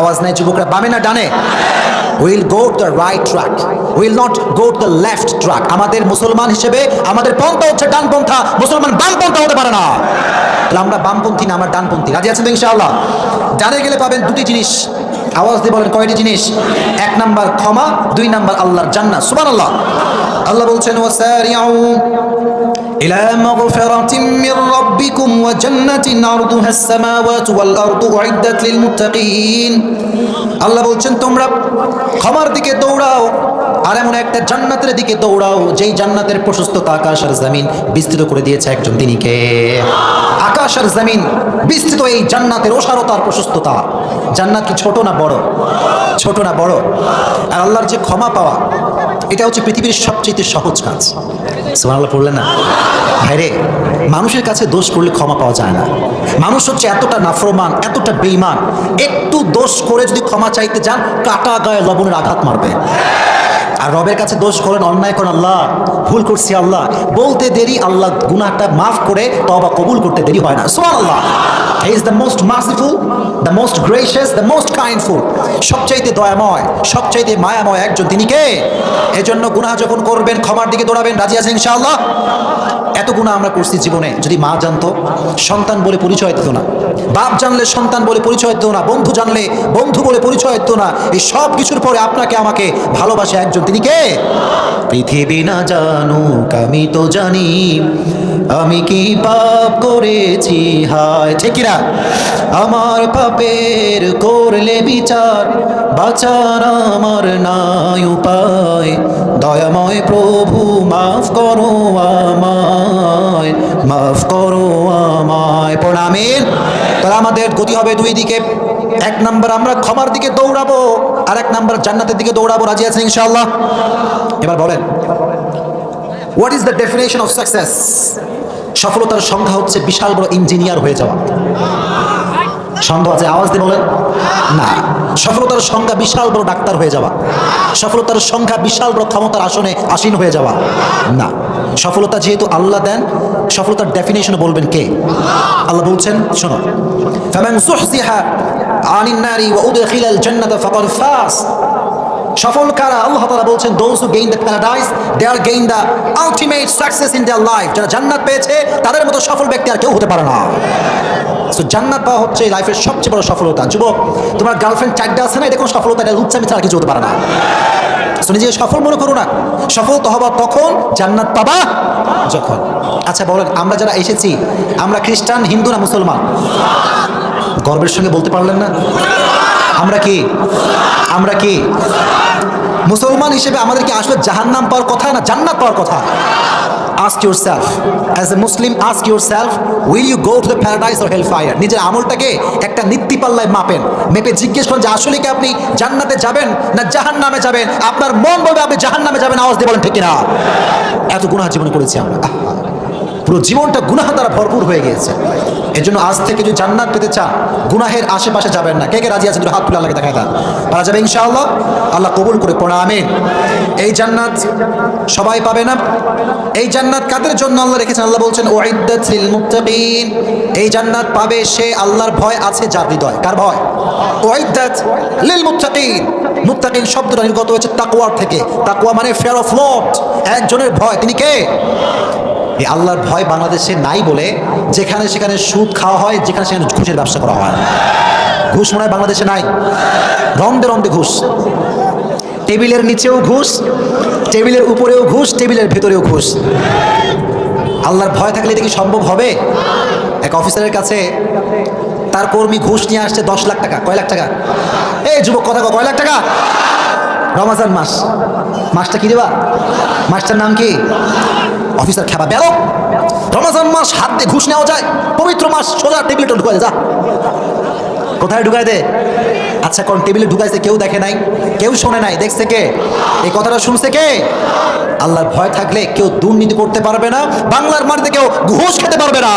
আওয়াজ নাই যুবকরা, বামে না ডানে? Will go to the right track, will not go to the left track. আমাদের মুসলমান হিসেবে আমাদের পন্থা হচ্ছে ডানপন্থা, মুসলমান বামপন্থা হতে পারে না। আমরা বামপন্থী না, আমরা ডানপন্থী। রাজি আছেন তো ইনশাআল্লাহ? ডানে গেলে পাবেন দুটি জিনিস, আওয়াজ দিয়ে বলেন কয়টি জিনিস? এক নাম্বার ক্ষমা, দুই নাম্বার আল্লাহর জান্নাত। সুবহানাল্লাহ। আল্লাহ বলছেন ওয়াসারিউ ইলা মাগফিরাতিন মির রাব্বিকুম ওয়া জান্নাতিন আরদুহা আস-সামাওয়াতু ওয়াল আরদু উইদ্দাত লিল মুত্তাকিন। আল্লাহ বলছেন তোমরা ক্ষমার দিকে দৌড়াও আর এমন একটা জান্নাতের দিকে দৌড়াও যেই জান্নাতের প্রশস্ততা আকাশ আর জমিন বিস্তৃত করে দিয়েছে একজন, তিনি কে? আকাশ আর জমিন বিস্তৃত এই জান্নাতের ওসারতার প্রশস্ততা। জান্নাত কি ছোট না বড়? ছোট না বড়? আর আল্লাহর যে ক্ষমা পাওয়া, এটা হচ্ছে পৃথিবীর সবচেয়ে সহজ কাজ। সুবহানাল্লাহ পড়লেন না? ভাইরে, মানুষের কাছে দোষ করলে ক্ষমা পাওয়া যায় না। মানুষ হচ্ছে এতটা নাফরমান, এতটা বেঈমান, একটু দোষ করে যদি ক্ষমা চাইতে যান, কাটা গায়ে লবণের আঘাত মারবে। আর রবের কাছে দোষ করেন, অন্যায় করেন, আল্লাহ ভুল করছি আল্লাহ বলতে দেরি, আল্লাহ গুনাহটা মাফ করে তওবা কবুল করতে দেরি হয় না। সুবহানাল্লাহ। He is the most merciful, the most gracious, the most kindful. সবচাইতে দয়াময়, সবচাইতে মায়াময় একজন, তিনি কে? এজন্য গুনাহ যখন করবেন ক্ষমার দিকে দৌড়াবেন। রাজি আছেন ইনশাআল্লাহ? এত গুনাহ আমরা করছি জীবনে, যদি মা জানতো সন্তান বলে পরিচয় দিত না, বাপ জানলে সন্তান বলে পরিচয় দিত না, বন্ধু জানলে বন্ধু বলে পরিচয় দিত না। এই সব কিছুর পরে আপনাকে আমাকে ভালোবাসে একজন, তিনি কে? পৃথিবী না জানুক আমি তো জানি আমি কি পাপ করেছি, হায় ঠিক কিনা? আমার পাপের করলে বিচার, বাঁচার আমার নাই উপায়। দয়াময় প্রভু মাফ করো আমায়, মাফ করো আমায়। প্রণামের। তাহলে আমাদের গতি হবে দুই দিকে। এক নাম্বার আমরা ক্ষমার দিকে দৌড়াবো, আর এক নাম্বার জান্নাতের দিকে দৌড়াবো। রাজি আছেন ইনশাআল্লাহ? এবার বলেন, what is the definition of success? সফলতার সংখ্যা হচ্ছে বিশাল বড় ইঞ্জিনিয়ার হয়ে যাওয়া। সন্দেহ আছে? আওয়াজ দিয়ে বলেন না। সফলতার সংখ্যা বিশাল বড় ডাক্তার হয়ে যাওয়া, সফলতার সংখ্যা বিশাল বড় ক্ষমতার আসনে আসীন হয়ে যাওয়া না। সফলতা যেহেতু আল্লাহ দেন, সফলতার ডেফিনেশন বলবেন কে? আল্লাহ বলছেন, শোনো, ফামান যুহজিহা আনিন নারি ওয়া উদখিলাল জান্নাতা ফাকাদ ফাজ। সফল কারা? আল্লাহ তাআলা বলছেন, those who gain the paradise they are gain the ultimate success in their life। যারা জান্নাত পেয়েছে তাদের মতো সফল ব্যক্তি আর কেউ হতে পারে না। সো জান্নাত পাওয়া হচ্ছে লাইফের সবচেয়ে বড় সফলতা। যুবক, তোমার গার্লফ্রেন্ড চারটা আছে না, এটা কোনো সফলতা, এটা লুচ্চামি ছাড়া কিছু হতে পারে না। সো নিজেকে সফল মনে করো না। সফল তো হবা তখন, জান্নাত পাবা যখন। আচ্ছা বলেন, আমরা যারা এসেছি, আমরা খ্রিস্টান, হিন্দু না মুসলমান? গর্বের সঙ্গে বলতে পারলেন না? আমরা কি? আমরা কি? মুসলমান হিসেবে আমাদের কি আসলে জাহান্নাম পাওয়ার কথা না জান্নাত পাওয়ার কথা? Ask yourself, as a Muslim, ask yourself, will you go to the paradise or hellfire? নিজের আমলটাকে একটা নীতি পাল্লায় মাপেন, মেপে জিজ্ঞেস করেন যে আসলে কি আপনি জান্নাতে যাবেন না জাহান্নামে যাবেন? আপনার মন বলবে আপনি জাহান্নামে যাবেন। আওয়াজ দিয়ে বলেন ঠিক কিনা? এত গুনাহ জীবনে করেছি আমরা, পুরো জীবনটা গুনাহ দ্বারা ভরপুর হয়ে গিয়েছে। এজন্য আজ থেকে যদি জান্নাত পেতে চান, গুনাহের আশেপাশে যাবেন না। কে কে রাজি আছেন? হাত তুলে আল্লাহকে দেখায় দেন। পারা যাবে ইনশাআল্লাহ? আল্লাহ কবুল করে পড়া আমিন। এই জান্নাত সবাই পাবে না। এই জান্নাত কাদের জন্য আল্লাহ রেখেছেন? আল্লাহ বলছেন উইদ্দাত লিল মুত্তাকিন। এই জান্নাত পাবে সে আল্লাহর ভয় আছে যার হৃদয়। কার ভয়? উইদ্দাত লিল মুত্তাকিন। মুত্তাকিন শব্দটা নির্গত হয়েছে তাকওয়ার থেকে। তাকওয়া মানে ফিয়ার অফ লর্ড, একজনের ভয়। তিনি কে? এই আল্লাহর ভয় বাংলাদেশে নাই বলে যেখানে সেখানে সুদ খাওয়া হয়, যেখানে সেখানে ঘুষের ব্যবসা করা হয়। ঘুষ মনে হয় বাংলাদেশে নাই? রন্দে রন্দে ঘুষ, টেবিলের নিচেও ঘুষ, টেবিলের উপরেও ঘুষ, টেবিলের ভেতরেও ঘুষ। আল্লাহর ভয় থাকলে এটা কি সম্ভব হবে? এক অফিসারের কাছে তার কর্মী ঘুষ নিয়ে আসছে 10 লাখ টাকা। কয় লাখ টাকা? এই যুবক কথা কয় লাখ টাকা? রমজান মাস, মাসটা কি দেবা? মাসটার নাম কি? অফিসার খেপা, বেরো, রমজান মাস হাত দিয়ে ঘুষ নেওয়া যায়? পবিত্র মাস, সোজা টেবিলটা ঢুকাই যা। কোথায় ঢুকাই দে? আচ্ছা কোন টেবিলে ঢুকাইছে? কেউ দেখে নাই, কেউ শোনে নাই, দেখছে কে? এই কথাটা শুনছে কে? আল্লাহর ভয় থাকলে কেউ দুর্নীতি করতে পারবে না, বাংলার মাটিতে কেউ ঘুষ খেতে পারবে না।